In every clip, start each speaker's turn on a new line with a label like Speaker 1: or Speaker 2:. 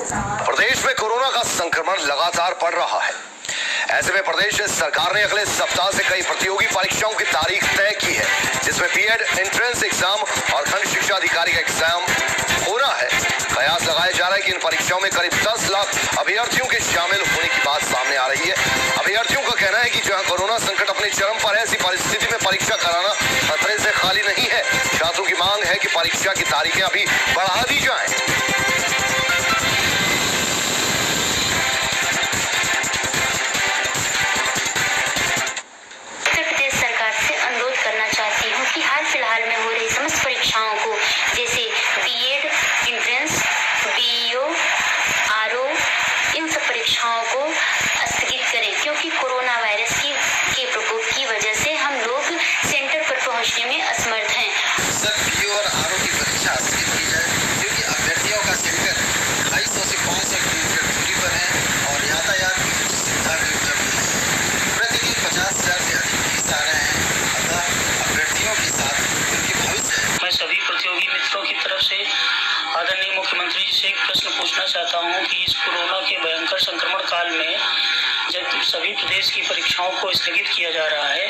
Speaker 1: प्रदेश में कोरोना का संक्रमण लगातार बढ़ रहा है। ऐसे में प्रदेश सरकार ने अगले सप्ताह से कई प्रतियोगी परीक्षाओं की तारीख तय की है, जिसमें बीएड एंट्रेंस एग्जाम और खंड शिक्षा अधिकारी का एग्जाम होना है। कयास लगाया जा रहा है कि इन परीक्षाओं में करीब 10 लाख अभ्यर्थियों के शामिल होने की बात सामने आ रही है। अभ्यर्थियों का कहना है कि जहां कोरोना संकट अपने चरम पर है, ऐसी परिस्थिति में परीक्षा कराना खतरे से खाली नहीं है। छात्रों की मांग है कि परीक्षा की तारीखें अभी बढ़ा दी जाएं।
Speaker 2: फिलहाल में हो रही समस्त परीक्षाओं को, जैसे बीएड एंट्रेंस, बीईओ, आरओ, इन सब परीक्षाओं को स्थगित करें, क्योंकि कोरोना वायरस के प्रकोप की वजह से हम लोग सेंटर पर पहुंचने में असमर्थ हैं।
Speaker 3: सर, बीईओ और आरओ की परीक्षा स्थगित की जाए, क्योंकि अभ्यर्थियों का सेंटर 250 से 500 किलोमीटर दूरी पर है और यातायात की सुविधा भी उपलब्ध है। प्रतिदिन 50,000 से अधिक फीस आ रहे हैं। अतः अभ्यर्थियों के साथ उनकी भविष्य है।
Speaker 4: मैं सभी प्रतियोगी मित्रों की तरफ से आदरणीय मुख्यमंत्री जी से एक प्रश्न पूछना चाहता हूं कि इस कोरोना के भयंकर संक्रमण काल में जब सभी प्रदेश की परीक्षाओं को स्थगित किया जा रहा है,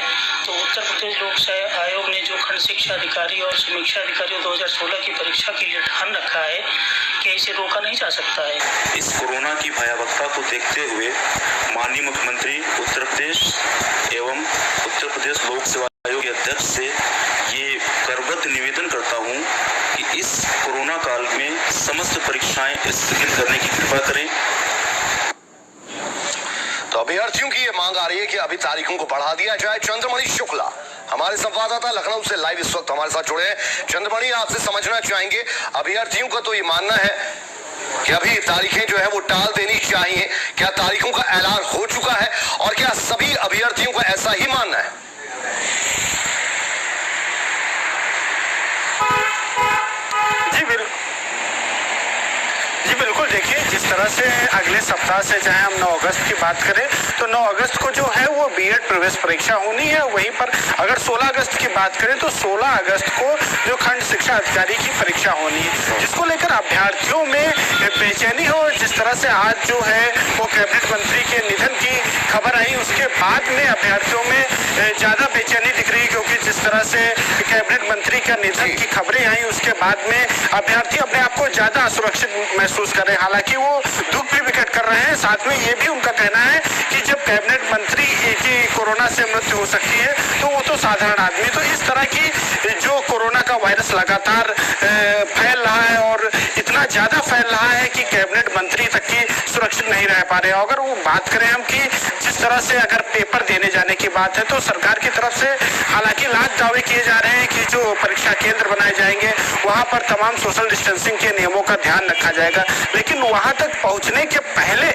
Speaker 4: तो उत्तर प्रदेश लोक सेवा आयोग ने जो खंड शिक्षा अधिकारी और समीक्षा अधिकारी 2016 की परीक्षा के लिए ठान रखा है, क्या इसे रोका नहीं जा सकता है?
Speaker 5: इस कोरोना की भयावहता को देखते हुए माननीय मुख्यमंत्री उत्तर प्रदेश एवं उत्तर प्रदेश लोक सेवा आयोग के अध्यक्ष से ये करगत निवेदन करता हूँ कि इस कोरोना काल में समस्त परीक्षाएं स्थगित करने की कृपा करें।
Speaker 1: तो अभ्यर्थियों की ये मांग आ रही है कि अभी तारीखों को बढ़ा दिया जाए। चंद्रमणि शुक्ला हमारे संवाददाता लखनऊ से लाइव इस वक्त हमारे साथ जुड़े हैं। चंद्रमणि, आपसे समझना चाहेंगे, अभ्यर्थियों का तो ये मानना है कि अभी तारीखें जो है वो टाल देनी चाहिए। क्या तारीखों का ऐलान हो चुका है और क्या सभी अभ्यर्थियों का ऐसा ही मानना है?
Speaker 6: जी बिल्कुल, देखिए जिस तरह से अगले सप्ताह से चाहे हम 9 अगस्त की बात करें तो 9 अगस्त को जो है वो बीएड प्रवेश परीक्षा होनी है। वहीं पर अगर 16 अगस्त की बात करें तो 16 अगस्त को जो खंड शिक्षा अधिकारी की परीक्षा होनी है, जिसको लेकर अभ्यर्थियों में बेचैनी हो। जिस तरह से आज जो है वो कैबिनेट मंत्री के निधन की खबर आई, उसके बाद में अभ्यर्थियों में ज्यादा बेचैनी दिख रही है, क्योंकि जिस तरह से कैबिनेट मंत्री का निधन की खबरें आई उसके बाद में अभ्यर्थी अपने आप को ज्यादा असुरक्षित महसूस कर रहे हैं। हालांकि वो दुख भी विकट कर रहे हैं। साथ में ये भी उनका कहना है कि जब कैबिनेट मंत्री की कोरोना से मृत्यु हो सकती है तो वो तो साधारण आदमी। तो इस तरह की जो कोरोना का वायरस लगातार फैल रहा है और इतना ज्यादा फैल रहा है कि कैबिनेट मंत्री तक की सुरक्षित नहीं रह पा रहे। अगर वो बात करें हम कि जिस तरह से अगर पेपर देने जाने की बात है तो सरकार की तरफ से हालांकि लाख दावे किए जा रहे हैं कि जो परीक्षा केंद्र बनाए जाएंगे वहां पर तमाम सोशल डिस्टेंसिंग के नियमों का ध्यान रखा जाएगा, लेकिन वहां तक पहुंचने के पहले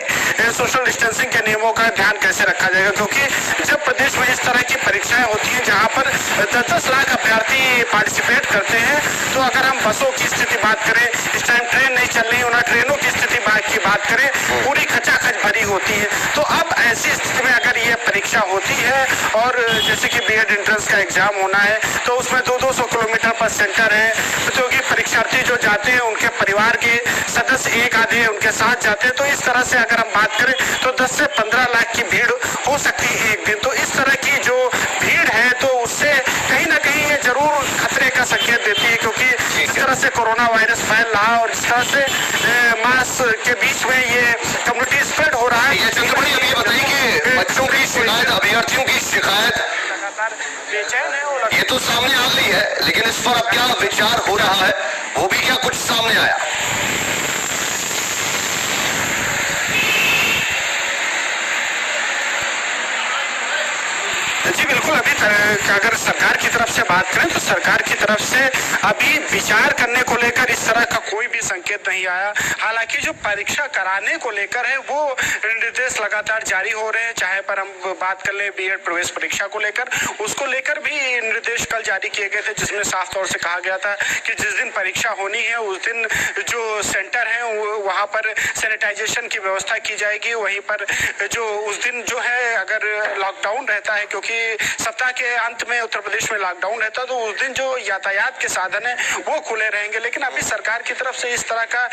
Speaker 6: सोशल डिस्टेंसिंग के नियमों का ध्यान कैसे रखा जाएगा? क्योंकि जब प्रदेश में इस तरह की परीक्षाएं होती हैं जहां पर 10-10 लाख अभ्यर्थी पार्टिसिपेट करते हैं, तो अगर हम बसों की स्थिति बात करें, इस टाइम ट्रेन नहीं चल रही, उन्हें ट्रेनों की स्थिति की बात करें, पूरी खचाखच भरी होती है। तो अब ऐसी स्थिति में अगर ये परीक्षा होती है और जैसे कि बीएड एंट्रेंस का एग्जाम होना है तो उसमें 200-200 किलोमीटर पर सेंटर है। प्रतियोगी परीक्षार्थी जो जाते हैं उनके परिवार के सदस्य एक आधे उनके साथ जाते हैं। तो इस तरह से अगर हम बात करें तो 10 से 15 लाख की भीड़ हो सकती है एक दिन। तो इस तरह की जो भीड़ है तो उससे कहीं ना कहीं ये जरूर खतरे का संकेत देती है, क्योंकि इस तरह से कोरोना वायरस फैल रहा है और इस तरह से मास के बीच में ये कम्युनिटी स्प्रेड हो रहा है।
Speaker 1: ये बताइए कि बच्चों की शिकायत, अभ्यर्थियों की शिकायत
Speaker 6: बेचैन है और
Speaker 1: ये तो सामने आ गई है, लेकिन इस पर अब क्या विचार हो रहा है, वो भी क्या कुछ सामने आया?
Speaker 6: जी बिल्कुल, अभी अगर सरकार की तरफ से बात करें तो सरकार की तरफ से अभी विचार करने को लेकर इस तरह का कोई भी संकेत नहीं आया। हालांकि जो परीक्षा कराने को लेकर है वो निर्देश लगातार जारी हो रहे हैं। चाहे पर हम बात कर ले बीएड प्रवेश परीक्षा को लेकर, उसको लेकर भी निर्देश कल जारी किए गए थे, जिसमें साफ तौर से कहा गया था कि जिस दिन परीक्षा होनी है उस दिन जो सेंटर है वहाँ पर सैनिटाइजेशन की व्यवस्था की जाएगी। वहीं पर जो उस दिन जो है अगर लॉकडाउन रहता है, क्योंकि सप्ताह के अंत में उत्तर प्रदेश में लॉकडाउन रहता तो उस दिन जो यातायात के साधन है वो खुले रहेंगे, लेकिन अभी सरकार की तरफ से इस तरह का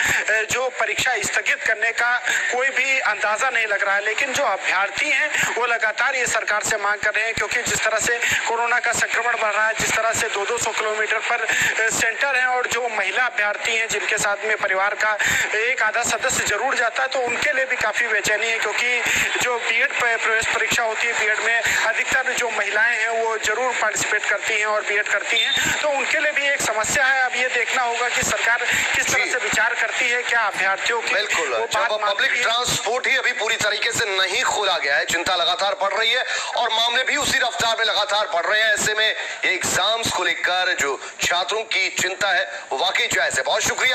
Speaker 6: जो परीक्षा स्थगित करने का कोई भी अंदाजा नहीं लग रहा है। लेकिन जो अभ्यर्थी हैं वो लगातार ये सरकार से मांग कर रहे हैं, क्योंकि जिस तरह से कोरोना का संक्रमण बढ़ रहा है, जिस तरह से 200 किलोमीटर पर सेंटर है और जो महिला अभ्यर्थी हैं जिनके साथ में परिवार का एक आधा सदस्य जरूर जाता है, तो उनके लिए भी काफी बेचैनी है, क्योंकि जो बीएड प्रवेश परीक्षा होती है, बीएड में अधिकतर जो महिलाएं हैं वो जरूर पार्टिसिपेट करती हैं और बीएड करती हैं, तो उनके लिए भी एक समस्या है। अब ये देखना होगा कि सरकार किस तरह से विचार करती है, क्या अभ्यर्थियों की
Speaker 1: बिल्कुल। जब पब्लिक ट्रांसपोर्ट ही अभी पूरी तरीके से नहीं खोला गया है, चिंता लगातार बढ़ रही है और मामले भी उसी रफ्तार में लगातार बढ़ रहे हैं। ऐसे में एग्जाम्स को लेकर जो छात्रों की चिंता है वो वाकई जायज है। बहुत शुक्रिया।